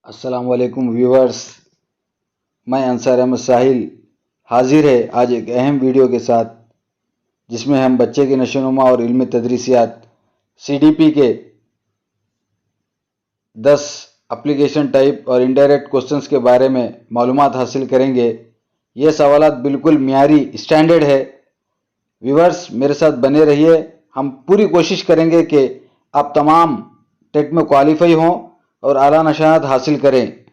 अस्सलाम वालेकुम व्यूवर्स, मैं अंसार अहमद साहिल हाजिर है आज एक अहम वीडियो के साथ जिसमें हम बच्चे के नशोनुमा और इल्मी तदरीसियात CDP के 10 एप्लीकेशन टाइप और इनडायरेक्ट क्वेश्चंस के बारे में मालूमात हासिल करेंगे। ये सवालात बिल्कुल मियारी स्टैंडर्ड है। व्यूवर्स मेरे साथ बने रहिए। हम पूरी कोशिश करेंगे कि आप तमाम टेट में क्वालिफाई हों और आला निशानात हासिल करें।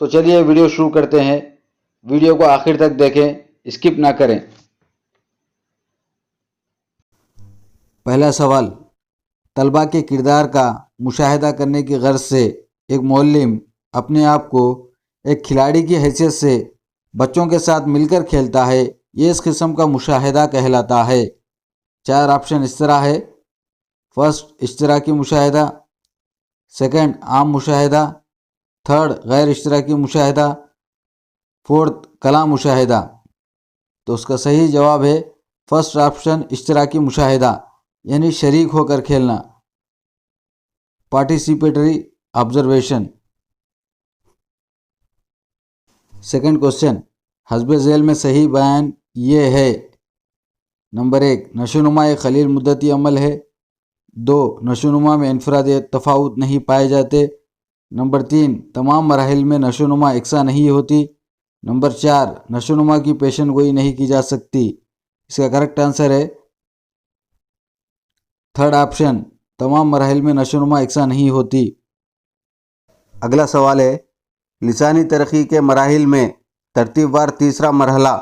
तो चलिए वीडियो शुरू करते हैं। वीडियो को आखिर तक देखें, स्किप ना करें। पहला सवाल, तलबा के किरदार का मुशाहिदा करने की गर्ज से एक मुअल्लिम अपने आप को एक खिलाड़ी की हैसियत से बच्चों के साथ मिलकर खेलता है, ये इस किस्म का मुशाहिदा कहलाता है। 4 ऑप्शन इस तरह है। फर्स्ट, इश्तराकी मुशाहिदा। सेकंड, आम मुशाहिदा। थर्ड, गैर इश्तराकी मुशाहिदा। फोर्थ, कलाम मुशाहिदा। तो उसका सही जवाब है फर्स्ट ऑप्शन, इश्तराकी मुशाहिदा, यानी शरीक होकर खेलना, पार्टिसिपेटरी ऑब्जर्वेशन। सेकंड क्वेश्चन, हस्ब झेल में सही बयान ये है। नंबर 1, नशोनुमा एक खलील मुद्दती अमल है। 2, नशोनुमा में इनफरादी तफावत नहीं पाए जाते। नंबर 3, तमाम मराहिल में नशोनुमा एकसा नहीं होती। नंबर 4, नशोनुमा की पेशन गोई नहीं की जा सकती। इसका करेक्ट आंसर है थर्ड ऑप्शन, तमाम मराहिल में नशोनुमा एकसा नहीं होती। अगला सवाल है, लिसानी तरक्की के मराहिल में तरतीबवार तीसरा मरहला।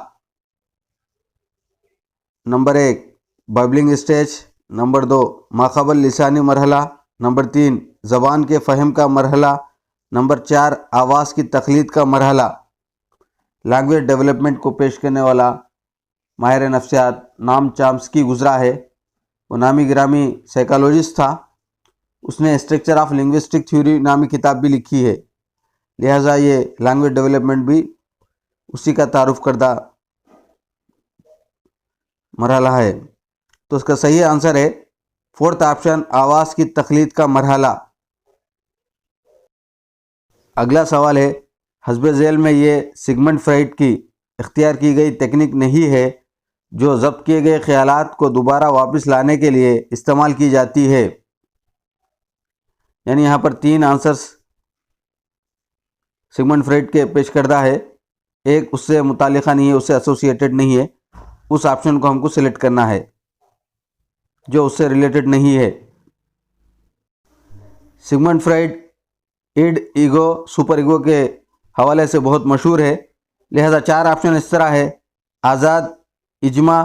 Number 1, babbling stage. नंबर 2, माक़बल लिसानी मरहला। नंबर 3, ज़बान के फ़हम का मरहला। नंबर 4, आवाज़ की तख्लीद का मरहला। लैंग्वेज डेवलपमेंट को पेश करने वाला माहिर नफ्सियात नाम चॉम्स्की गुजरा है। वो नामी गिरामी साइकोलॉजिस्ट था। उसने स्ट्रक्चर ऑफ लिंग्विस्टिक थ्योरी नामी किताब भी लिखी है, लिहाजा ये लैंग्वेज डेवलपमेंट भी उसी का तारुफ करदा मरहला है। तो उसका सही आंसर है फोर्थ ऑप्शन, आवाज़ की तख्लीद का मरहला। अगला सवाल है, हस्ब झेल में ये सिगमंड फ्राइड की इख्तियार की गई टेक्निक नहीं है जो ज़ब्त किए गए ख्यालात को दोबारा वापस लाने के लिए इस्तेमाल की जाती है। यानी यहाँ पर 3 आंसर्स सिगमंड फ्राइड के पेश करदा है। एक उससे मुतालिका नहीं है, उससे एसोसिएटेड नहीं है। उस ऑप्शन को हमको सिलेक्ट करना है जो उससे रिलेटेड नहीं है। Sigmund Freud id, ego, super ego के हवाले से बहुत मशहूर है, लिहाजा 4 ऑप्शन इस तरह है। आज़ाद, इजमा।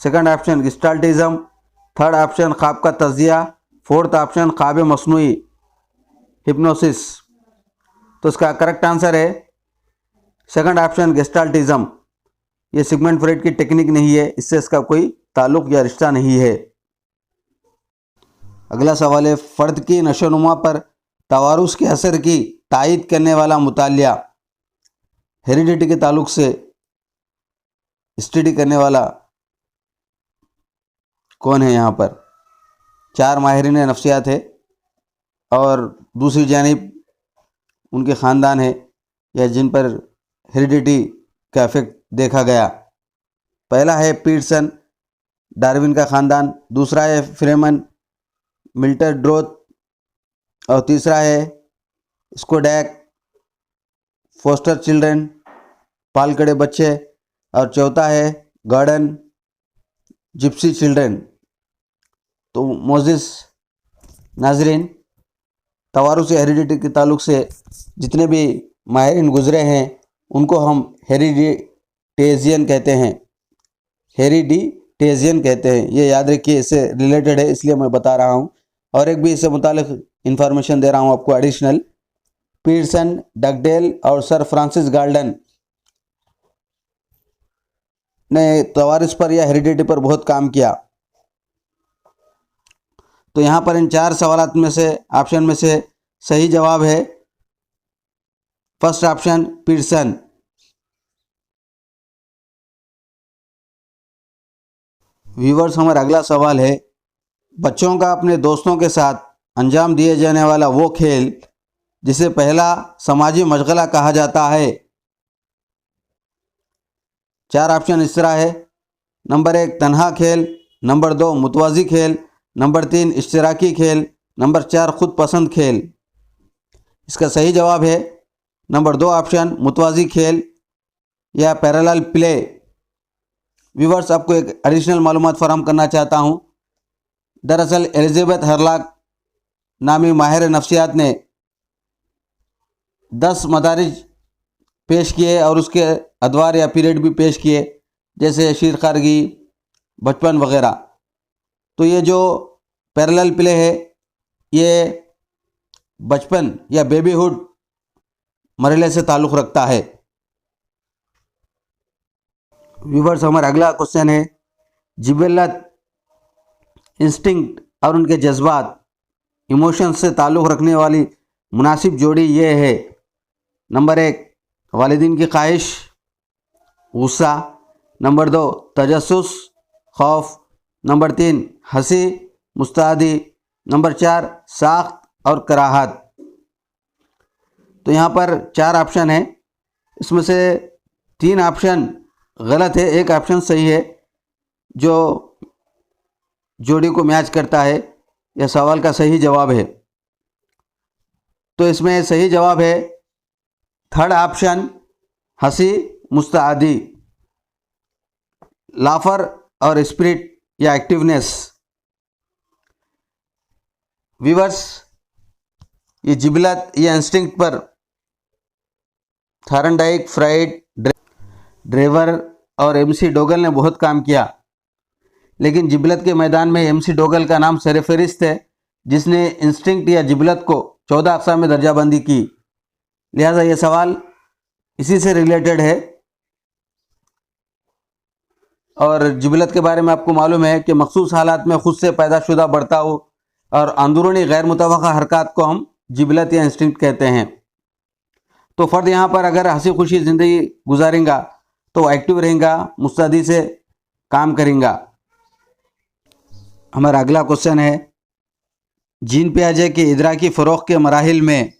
Second option, gestaltism. Third option, ख्वाब का तज़िया। फोर्थ ऑप्शन, ख्वाब मसनूई, हिप्नोसिस। तो इसका करेक्ट आंसर है सेकंड ऑप्शन, गेस्टाल्टिज्म। ये सिगमंड फ्राइड की टेक्निक नहीं है, इससे इसका कोई ताल्लुक़ या रिश्ता नहीं है। अगला सवाल है, फ़र्द की नशोनुमा पर तवारुस के असर की तायीद करने वाला मुतालिया, हेरिडिटी के ताल्लुक़ से स्टडी करने वाला कौन है? यहाँ पर 4 माहिरीन नफ्सियात है और दूसरी जानिब उनके ख़ानदान है या जिन पर हेरिडिटी का इफेक्ट देखा गया। पहला है पीटरसन, डार्विन का ख़ानदान। दूसरा है फ्रेमन, मिल्टर ड्रोथ। और तीसरा है स्कोडैक, फोस्टर चिल्ड्रन, पालकड़े बच्चे। और चौथा है गार्डन, जिप्सी चिल्ड्रन। तो मोजिस नाजरीन, तवारुस हेरिडिटी के ताल्लुक़ से जितने भी माहिरीन गुजरे हैं उनको हम हेरिडिटेजियन कहते हैं। हेरिडिटेजियन कहते हैं, ये याद रखिए, इससे रिलेटेड है इसलिए मैं बता रहा हूँ। और एक भी इससे मुतालिक इंफॉर्मेशन दे रहा हूँ आपको एडिशनल। पीटरसन, डगडेल और सर फ्रांसिस गाल्डन ने तवारिस पर या हेरिडिटी पर बहुत काम किया। तो यहाँ पर इन 4 सवालात में से ऑप्शन में से सही जवाब है फर्स्ट ऑप्शन, पीटरसन। व्यूवर्स, हमारा अगला सवाल है, बच्चों का अपने दोस्तों के साथ अंजाम दिए जाने वाला वो खेल जिसे पहला समाजी मशगला कहा जाता है? 4 ऑप्शन इस तरह है। नंबर 1 तन्हा खेल, नंबर 2 मुतवाज़ी खेल, नंबर 3 इश्तराकी खेल, नंबर 4 खुद पसंद खेल। इसका सही जवाब है नंबर 2 ऑप्शन मुतवाज़ी खेल या पैरेलल प्ले। व्यूवर्स, आपको एक एडिशनल मालूमात फराहम करना चाहता हूँ। दरअसल एलिज़ाबेथ हरलाक नामी माहिर नफ्सियात ने 10 मदारिज पेश किए और उसके अदवार या पीरियड भी पेश किए, जैसे शीरखारगी, बचपन वगैरह। तो ये जो पैरेलल प्ले है ये बचपन या बेबीहुड मरहले से ताल्लुक़ रखता है। व्यूवर्स, हमारा अगला क्वेश्चन है, जिबलत, इंस्टिंक्ट और उनके जज्बात, इमोशंस से ताल्लुक़ रखने वाली मुनासिब जोड़ी ये है। नंबर 1 वालिदीन की ख्वाहिश, गुस्सा, नंबर 2 तजस्सुस, खौफ, नंबर 3 हंसी, मुस्तादी, नंबर 4 साख्त और कराहत। तो यहाँ पर 4 ऑप्शन है, इसमें से 3 ऑप्शन गलत है, 1 ऑप्शन सही है जो जोड़ी को मैच करता है। यह सवाल का सही जवाब है। तो इसमें सही जवाब है 3rd ऑप्शन, हंसी मुस्तादी, लाफर और स्पिरिट या एक्टिवनेस। व्यूअर्स, ये जिबलत या इंस्टिंक्ट पर थॉर्नडाइक, फ्राइड, ड्रेवर और एमसी डोगल ने बहुत काम किया, लेकिन जिबलत के मैदान में एमसी डोगल का नाम सरफहरिस्त है, जिसने इंस्टिंक्ट या जिबलत को 14 अक़साम में दर्जाबंदी की। लिहाजा ये सवाल इसी से रिलेटेड है। और जिबलत के बारे में आपको मालूम है कि मखसूस हालात में खुद से पैदाशुदा बर्ताव और अंदरूनी गैर मुतवक्का हरकत को हम जिबलत या इंस्टिंक्ट कहते हैं। तो फ़र्द यहाँ पर अगर हंसी खुशी ज़िंदगी गुजारेगा तो एक्टिव रहेगा, मुस्तैदी से काम करेगा। हमारा अगला क्वेश्चन है, जीन पियाजे के इदराकी फ़रोग़ के मराहिल में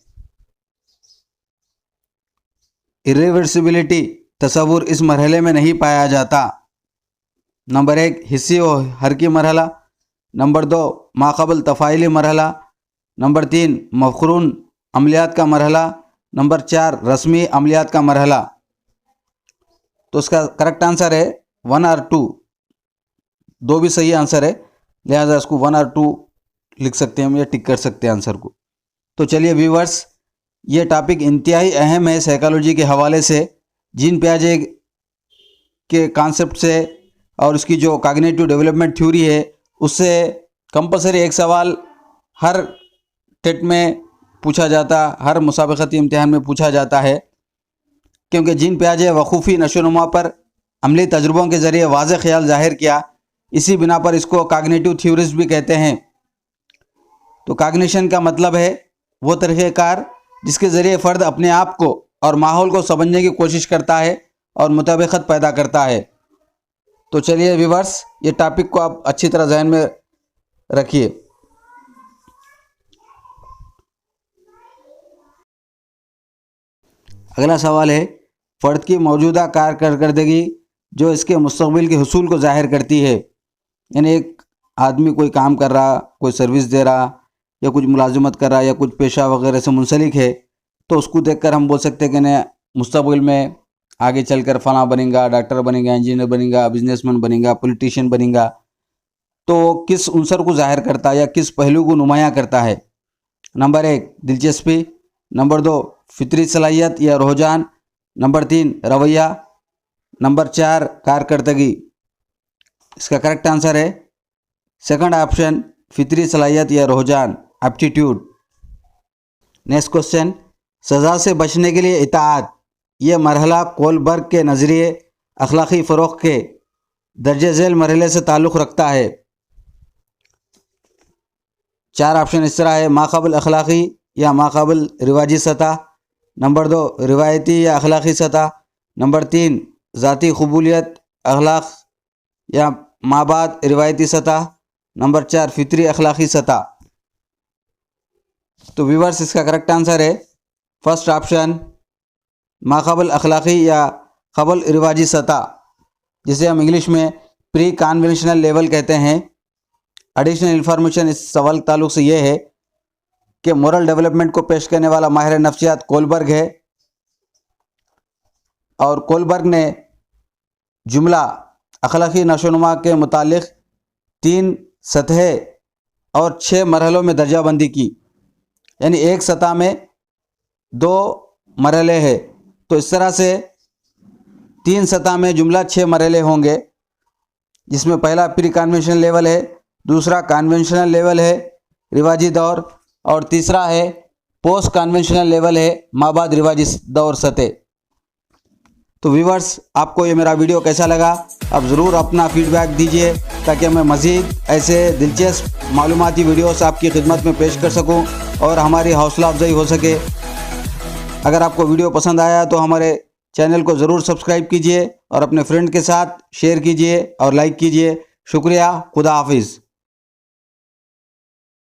इरिवर्सिबिलिटी तसव्वुर इस मरहले में नहीं पाया जाता। नंबर 1 हिस्सी व हरकी मरहला, नंबर 2 माक़बल तफ़ाइली मरहला, नंबर 3 मफ़ख़ूरून अमलियात का मरहला, नंबर 4 रस्मी अमलियात का मरहला। तो इसका करेक्ट आंसर है 1 और 2, 2 भी सही आंसर है, लिहाजा इसको 1 और 2 लिख सकते हैं हम या टिक कर सकते हैं आंसर को। तो चलिए व्यूवर्स, ये टॉपिक इंतहाई अहम है साइकोलॉजी के हवाले से। जीन पियाजे के कॉन्सेप्ट से और उसकी जो कॉग्निटिव डेवलपमेंट थ्योरी है उससे कंपलसरी एक सवाल हर टेट में पूछा जाता, हर मुसाबक़ती इम्तिहान में पूछा जाता है, क्योंकि जीन पियाजे वक़ूफ़ी नशोनुमा पर अमली तजुर्बों के ज़रिए वाज़ेह ख्याल ज़ाहिर किया। इसी बिना पर इसको कॉग्निटिव थ्योरीज भी कहते हैं। तो कॉग्निशन का मतलब है वो तरीक़ेकार जिसके ज़रिए फ़र्द अपने आप को और माहौल को समझने की कोशिश करता है और मुताबिकत पैदा करता है। तो चलिए व्यूअर्स, ये टॉपिक को आप अच्छी तरह ज़हन में रखिए। अगला सवाल है, फ़र्द की मौजूदा कारकर्दगी जो इसके मुस्तक़बिल के हुसूल को ज़ाहिर करती है। यानी एक आदमी कोई काम कर रहा, कोई सर्विस दे रहा या कुछ मुलाजमत कर रहा या कुछ पेशा वगैरह से मुंसलिक है, तो उसको देखकर हम बोल सकते हैं कि न मुस्तक़बिल में आगे चलकर फ़लाँ बनेगा, डॉक्टर बनेगा, इंजीनियर बनेगा, बिजनेसमैन बनेगा, पॉलिटिशियन बनेगा। तो किस उनसर को ज़ाहिर करता है या किस पहलू को नुमायाँ करता है? नंबर 1 दिलचस्पी, नंबर 2 फितरी सलाहियत या रुझान, नंबर 3 रवैया, नंबर 4 कारकर्दगी। इसका करेक्ट आंसर है 2nd ऑप्शन, फितरी सलाहियत या रुझान, एप्टीट्यूड। नेक्स्ट क्वेश्चन, सज़ा से बचने के लिए इताअत, यह मरहला कोलबर्ग के नज़रिए अखलाक़ी फ़रोग़ के दर्जे झेल मरहले से ताल्लुक़ रखता है। 4 ऑप्शन इस तरह है, माक़ाबिल अखलाक़ी या माक़ाबिल रिवाजी सतह, नंबर 2 रिवायती या अखलाक़ी सतह, नंबर 3 ज़ाती क़बूलियत अखलाक़ या माबाद रिवायती सतह, नंबर 4 फितरी अखलाक़ी सतह। तो व्यूअर्स, इसका करेक्ट आंसर है फर्स्ट ऑप्शन माक़ाबिल अखलाक़ी या क़बल रिवाजी सतह, जिसे हम इंग्लिश में प्री कन्वेंशनल लेवल कहते हैं। एडिशनल इन्फॉर्मेशन इस सवाल के ताल्लुक से ये है कि मोरल डेवलपमेंट को पेश करने वाला माहिर नफ्सियात कोलबर्ग है, और कोलबर्ग ने जुमला अखलाक़ी नशोनुमा के मुतालिक 3 सतह और 6 मरहलों में दर्जाबंदी की, यानी एक सतह में 2 मरहले हैं। तो इस तरह से 3 सतह में जुमला 6 मरहले होंगे, जिसमें पहला प्री कन्वेंशनल लेवल है, दूसरा कन्वेंशनल लेवल है रिवाजी दौर, और तीसरा है पोस्ट कन्वेंशनल लेवल है माबाद रिवाजी दौर सतह। तो व्यूवर्स, आपको ये मेरा वीडियो कैसा लगा? आप ज़रूर अपना फीडबैक दीजिए ताकि मैं मज़ीद ऐसे दिलचस्प मालूमाती वीडियोस आपकी खिदमत में पेश कर सकूं और हमारी हौसला अफजाई हो सके। अगर आपको वीडियो पसंद आया तो हमारे चैनल को ज़रूर सब्सक्राइब कीजिए और अपने फ्रेंड के साथ शेयर कीजिए और लाइक कीजिए। शुक्रिया। खुदा हाफिज़।